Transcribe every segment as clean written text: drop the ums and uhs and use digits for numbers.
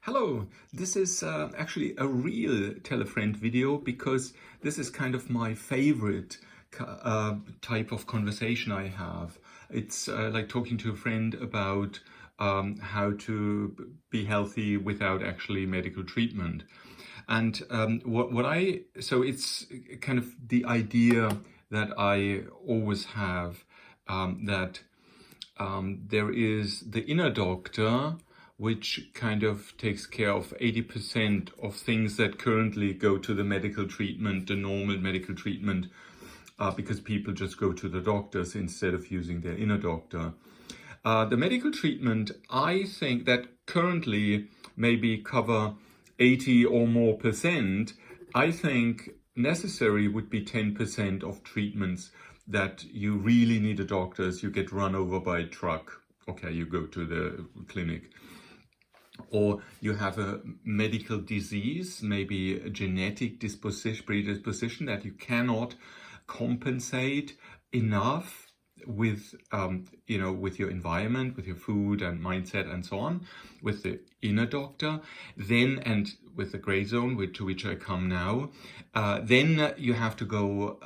Hello, this is actually a real Tell a Friend video because this is kind of my favorite type of conversation I have. It's like talking to a friend about how to be healthy without actually medical treatment. And so it's kind of the idea that I always have that there is the inner doctor, which kind of takes care of 80% of things that currently go to the medical treatment, the normal medical treatment, because people just go to the doctors instead of using their inner doctor. The medical treatment, I think that currently maybe cover 80 or more percent. I think necessary would be 10% of treatments that you really need a doctor. You get run over by a truck. Okay, you go to the clinic. Or you have a medical disease, maybe a genetic predisposition that you cannot compensate enough with, with your environment, with your food and mindset and so on, with the inner doctor, then, and with the gray zone, to which I come now, then you have to go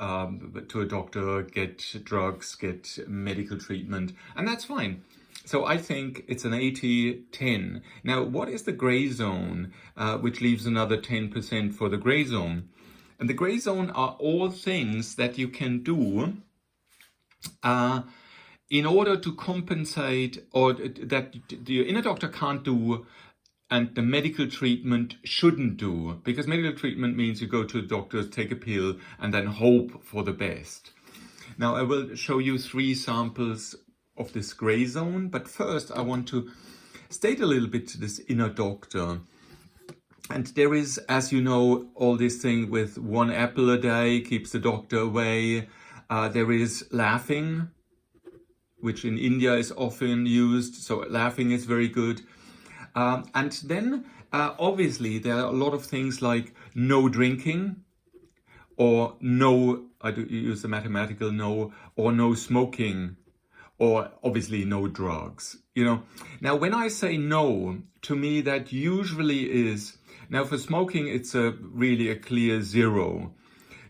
to a doctor, get drugs, get medical treatment, and that's fine. So I think it's an 80-10. Now, what is the gray zone, which leaves another 10% for the gray zone? And the gray zone are all things that you can do in order to compensate, or that the inner doctor can't do and the medical treatment shouldn't do. Because medical treatment means you go to the doctors, take a pill, and then hope for the best. Now, I will show you 3 samples of this gray zone, but first I want to state a little bit this inner doctor. And there is, as you know, all this thing with 1 apple a day keeps the doctor away. There is laughing, which in India is often used, so laughing is very good. And then obviously there are a lot of things like no drinking, or no, I do use the mathematical no, or no smoking, or obviously no drugs, Now, when I say no, to me that usually is, now for smoking, it's really a clear zero.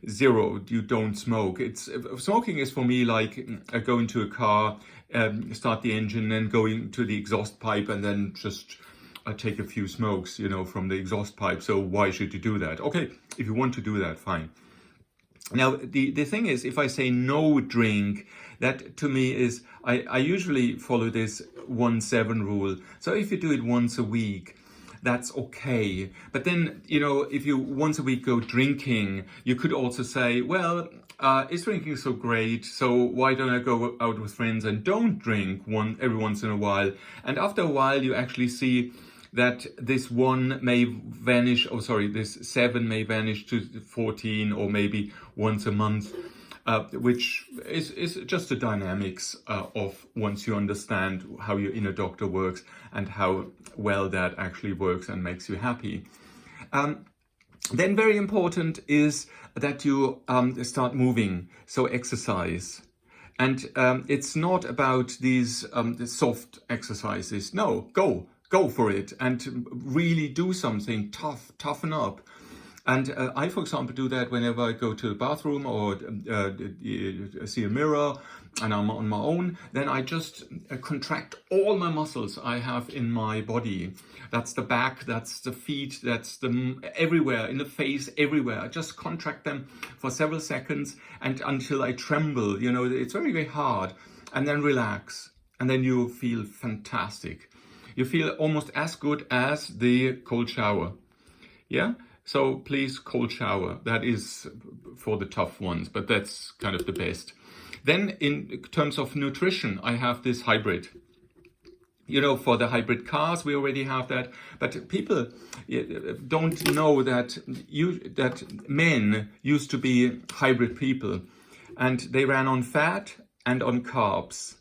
Zero, you don't smoke. Smoking is for me like going to a car, start the engine, then going to the exhaust pipe, and then just take a few smokes, from the exhaust pipe. So why should you do that? Okay, if you want to do that, fine. Now, the thing is, if I say no drink, that to me is, I usually follow this 1-7 rule. So if you do it once a week, that's okay. But then, if you once a week go drinking, you could also say, well, is drinking so great? So why don't I go out with friends and don't drink every once in a while? And after a while, you actually see that this 1 may vanish, this 7 may vanish to 14, or maybe once a month, which is just the dynamics of once you understand how your inner doctor works and how well that actually works and makes you happy. Then very important is that you start moving, so exercise. And it's not about these soft exercises. No, go for it and really do something toughen up. And I, for example, do that whenever I go to the bathroom or see a mirror and I'm on my own. Then I just contract all my muscles I have in my body. That's the back, that's the feet, that's everywhere, in the face, everywhere. I just contract them for several seconds and until I tremble. It's very, very hard. And then relax. And then you feel fantastic. You feel almost as good as the cold shower. Yeah? So please, cold shower. That is for the tough ones, but that's kind of the best. Then in terms of nutrition, I have this hybrid. For the hybrid cars, we already have that. But people don't know that men used to be hybrid people. And they ran on fat and on carbs.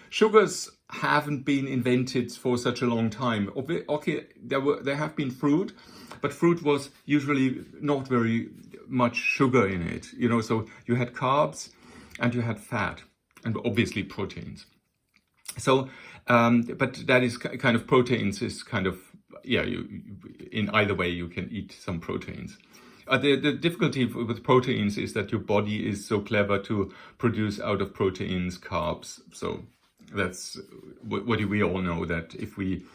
Sugars haven't been invented for such a long time. Okay, there have been fruit, but fruit was usually not very much sugar in it. So you had carbs and you had fat and obviously proteins. So, but that is kind of, proteins is kind of yeah, in either way you can eat some proteins. The difficulty with proteins is that your body is so clever to produce out of proteins carbs. So that's what we all know, that if we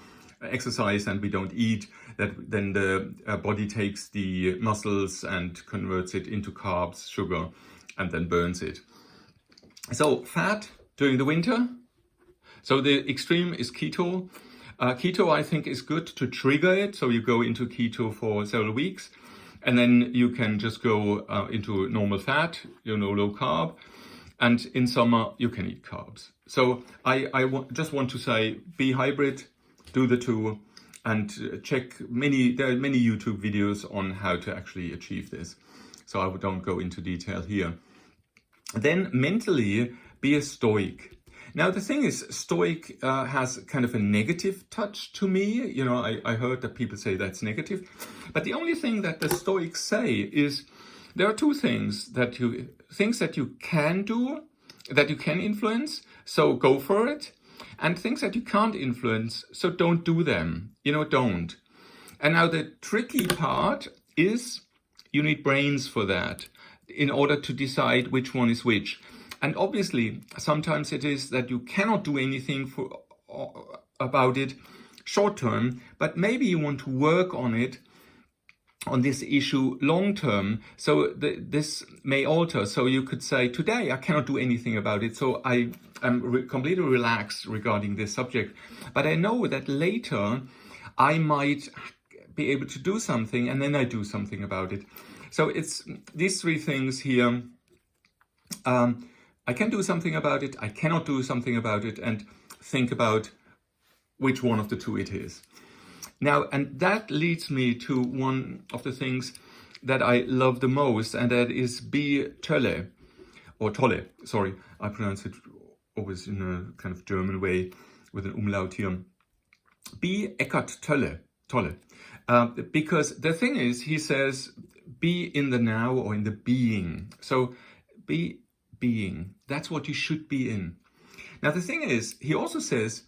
exercise and we don't eat, that then the body takes the muscles and converts it into carbs, sugar, and then burns it. So fat during the winter. So the extreme is keto. Keto, I think, is good to trigger it. So you go into keto for several weeks, and then you can just go into normal fat, low carb. And in summer, you can eat carbs. So I just want to say, be hybrid, do the two, and there are many YouTube videos on how to actually achieve this. So I don't go into detail here. Then mentally, be a stoic. Now, the thing is, stoic has kind of a negative touch to me. I heard that people say that's negative. But the only thing that the Stoics say is there are two things that you can do, that you can influence, so go for it. And things that you can't influence, so don't do them. Don't. And now the tricky part is you need brains for that in order to decide which one is which. And obviously, sometimes it is that you cannot do anything about it short term, but maybe you want to work on this issue long term. So this may alter. So you could say, today I cannot do anything about it, so I am completely relaxed regarding this subject. But I know that later I might be able to do something, and then I do something about it. So it's these three things here. I can do something about it, I cannot do something about it, and think about which one of the two it is. Now, and that leads me to one of the things that I love the most, and that is be Tolle, or Tolle, sorry, I pronounce it always in a kind of German way with an umlaut here. Be Eckhart Tolle. Because the thing is, he says, be in the now, or in the being. So be being. That's what you should be in. Now, the thing is, he also says,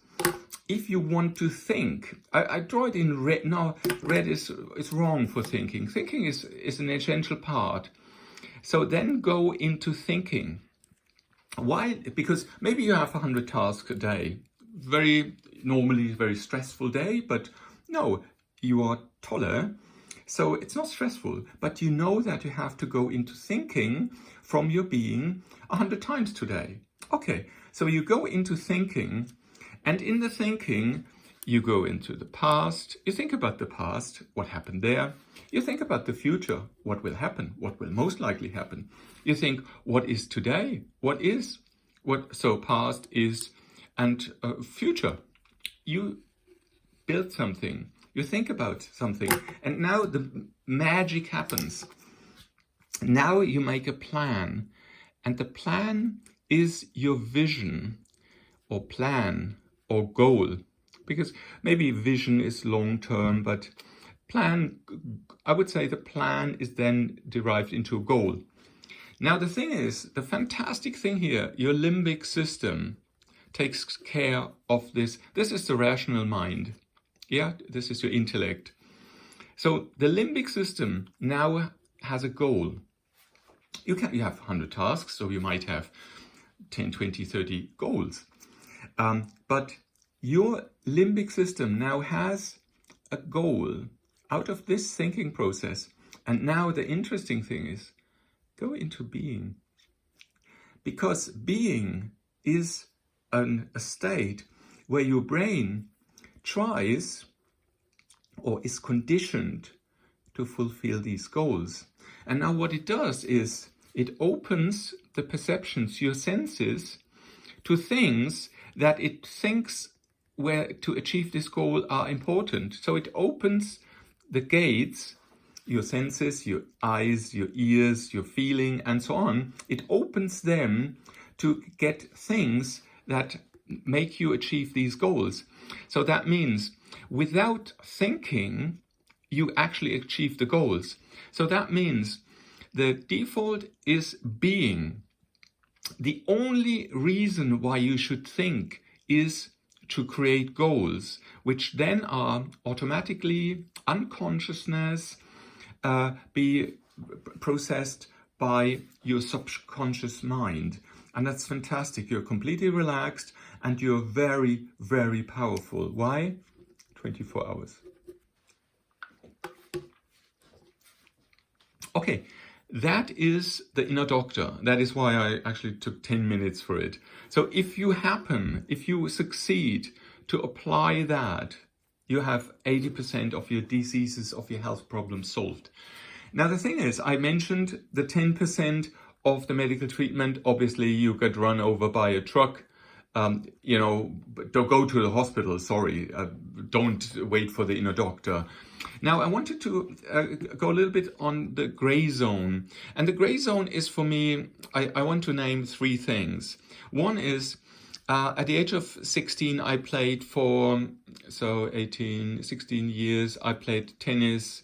if you want to think, I draw it in red. Now, red is wrong for thinking. Thinking is an essential part. So then go into thinking. Why? Because maybe you have 100 tasks a day. Normally very stressful day, but no, you are Tolle. So it's not stressful, but you know that you have to go into thinking from your being 100 times today. Okay, so you go into thinking, and in the thinking, you go into the past. You think about the past, what happened there. You think about the future, what will happen, what will most likely happen. You think, what is today? So past is, and future. You build something. You think about something, and now the magic happens. Now you make a plan, and the plan is your vision, or plan, or goal. Because maybe vision is long-term, but plan, I would say the plan is then derived into a goal. Now the thing is, the fantastic thing here, your limbic system takes care of this. This is the rational mind. Yeah, this is your intellect. So the limbic system now has a goal. You have 100 tasks, so you might have 10, 20, 30 goals. But your limbic system now has a goal out of this thinking process. And now the interesting thing is, go into being. Because being is a state where your brain tries or is conditioned to fulfill these goals. And now what it does is it opens the perceptions, your senses, to things that it thinks where to achieve this goal are important. So it opens the gates, your senses, your eyes, your ears, your feeling, and so on. It opens them to get things that make you achieve these goals. So that means without thinking, you actually achieve the goals. So that means the default is being. The only reason why you should think is to create goals, which then are automatically unconsciousness, be processed by your subconscious mind. And that's fantastic. You're completely relaxed and you're very, very powerful. Why? 24 hours. Okay, that is the inner doctor. That is why I actually took 10 minutes for it. So if you succeed to apply that, you have 80% of your diseases, of your health problems solved. Now, the thing is, I mentioned the 10% of the medical treatment. Obviously, you get run over by a truck. Don't go to the hospital, sorry. Don't wait for the inner doctor. Now, I wanted to go a little bit on the gray zone. And the gray zone is, for me, I want to name 3 things. One is, at the age of 16, I played for, 16 years, I played tennis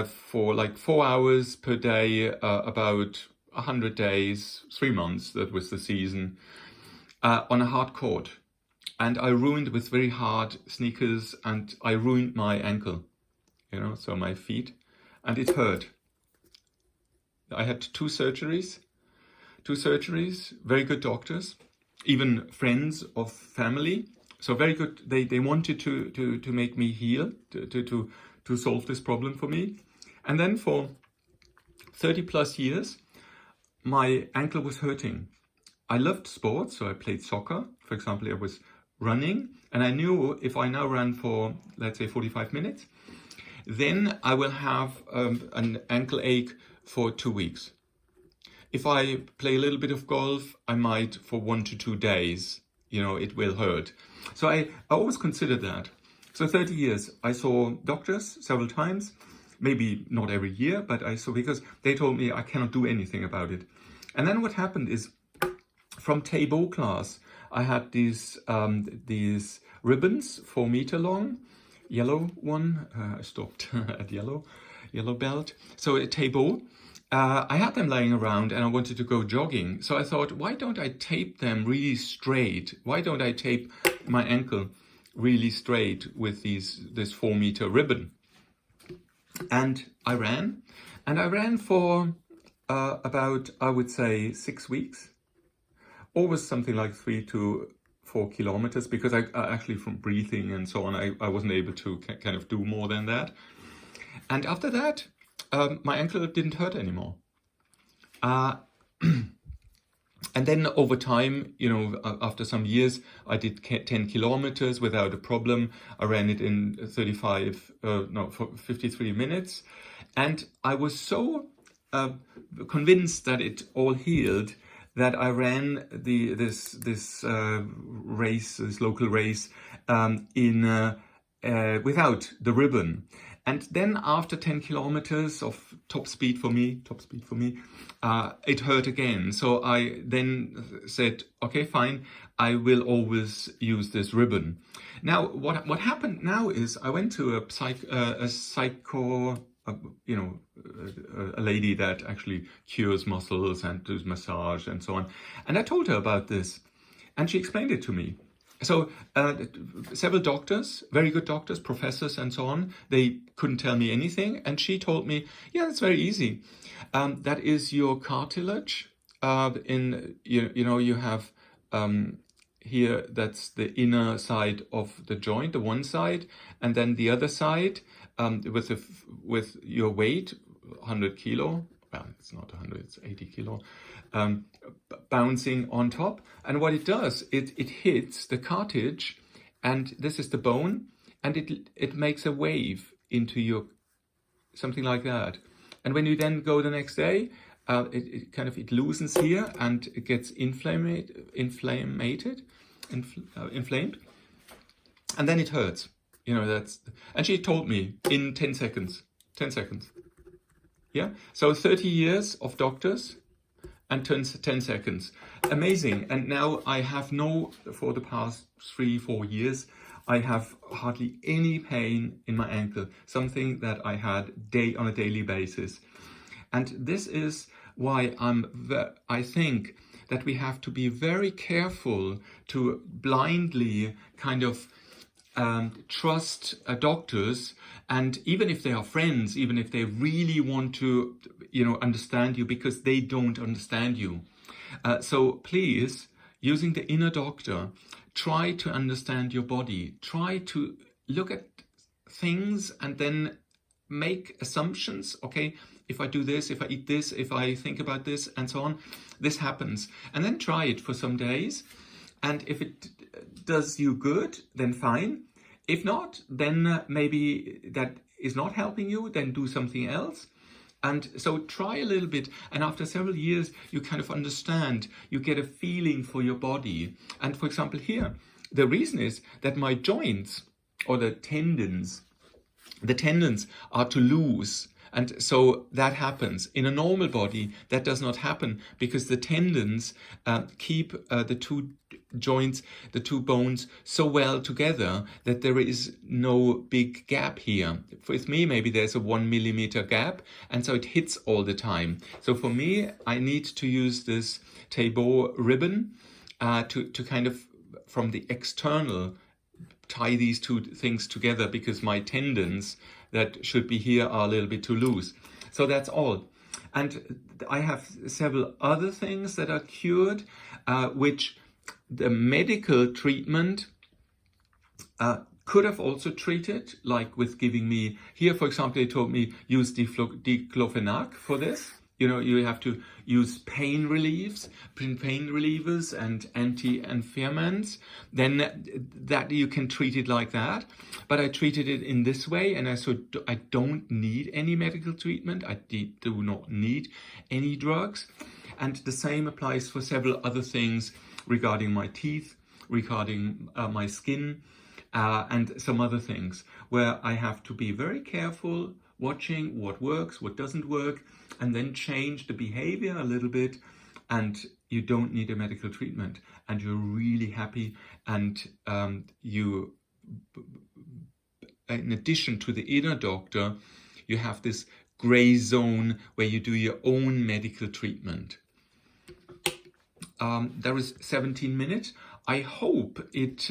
for like 4 hours per day, about 100 days, 3 months, that was the season, on a hard court. And I ruined with very hard sneakers, and I ruined my ankle, so my feet, and it hurt. I had two surgeries, very good doctors, even friends of family. So very good. They wanted to make me heal, to solve this problem for me. And then for 30 plus years, my ankle was hurting. I loved sports, so I played soccer. For example, I was running, and I knew if I now ran for, let's say, 45 minutes, then I will have an ankle ache for 2 weeks. If I play a little bit of golf, I might for 1 to 2 days, it will hurt. So I always considered that. So 30 years, I saw doctors several times, maybe not every year, but I saw, because they told me I cannot do anything about it. And then what happened is, from table class, I had these ribbons, 4 meter long, yellow one. I stopped at yellow belt. So a table. I had them lying around, and I wanted to go jogging. So I thought, why don't I tape them really straight? Why don't I tape my ankle really straight with this 4 meter ribbon? And I ran for about, I would say, 6 weeks. Always something like 3 to 4 kilometers, because I actually, from breathing and so on, I wasn't able to kind of do more than that. And after that, my ankle didn't hurt anymore. And then over time, after some years, I did 10 kilometers without a problem. I ran it in 53 minutes. And I was so convinced that it all healed that I ran this local race, without the ribbon. And then after 10 kilometers of top speed for me, it hurt again. So I then said, okay, fine, I will always use this ribbon. Now, what happened now is I went to a lady that actually cures muscles and does massage and so on. And I told her about this, and she explained it to me. So several doctors, very good doctors, professors and so on, they couldn't tell me anything. And she told me, yeah, it's very easy. That is your cartilage. You have here, that's the inner side of the joint, the one side, and then the other side with your weight, 100 kilo. Well, it's not 100, it's 80 kilo. Bouncing on top, and what it does, it hits the cartilage, and this is the bone, and it makes a wave into your, something like that. And when you then go the next day, it loosens here, and it gets inflamed, and then it hurts. And she told me in 10 seconds. Yeah, so 30 years of doctors and 10 seconds. Amazing. And now I have for the past 3-4 years, I have hardly any pain in my ankle, something that I had on a daily basis. And this is why I think that we have to be very careful to blindly kind of trust doctors, and even if they are friends, even if they really want to, understand you, because they don't understand you. So please, using the inner doctor, try to understand your body. Try to look at things and then make assumptions. Okay, if I do this, if I eat this, if I think about this, and so on, this happens. And then try it for some days. And if it does you good, then fine. If not, then maybe that is not helping you, then do something else. And so try a little bit, and after several years, you kind of understand, you get a feeling for your body. And for example, here, the reason is that my joints, or the tendons are too loose. And so that happens. In a normal body, that does not happen, because the tendons keep the two joints, the two bones, so well together that there is no big gap here. With me, maybe there's a 1 millimeter gap, and so it hits all the time. So for me, I need to use this Tabor ribbon to kind of, from the external, tie these two things together, because my tendons that should be here are a little bit too loose. So that's all. And I have several other things that are cured, which the medical treatment could have also treated, like with giving me, here for example, they told me use diclofenac for this. You have to use pain relievers and anti-inflammants. Then that you can treat it like that. But I treated it in this way, and I don't need any medical treatment. I do not need any drugs. And the same applies for several other things regarding my teeth, regarding my skin, and some other things, where I have to be very careful, watching what works, what doesn't work, and then change the behavior a little bit, and you don't need a medical treatment, and you're really happy, and you, in addition to the inner doctor, you have this gray zone where you do your own medical treatment. There is 17 minutes. I hope it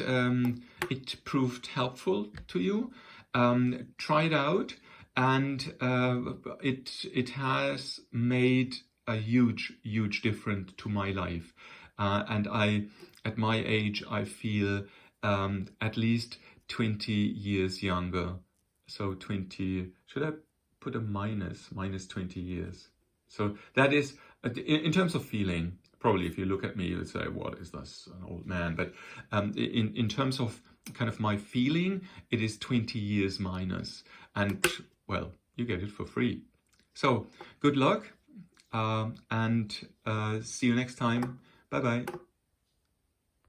proved helpful to you. Try it out. And it has made a huge difference to my life. And at my age, I feel at least 20 years younger. So 20, should I put a minus 20 years? So that is, in terms of feeling, probably if you look at me, you'll say, what is this, an old man? But in terms of kind of my feeling, it is 20 years minus. And well, you get it for free. So good luck, and see you next time. Bye-bye.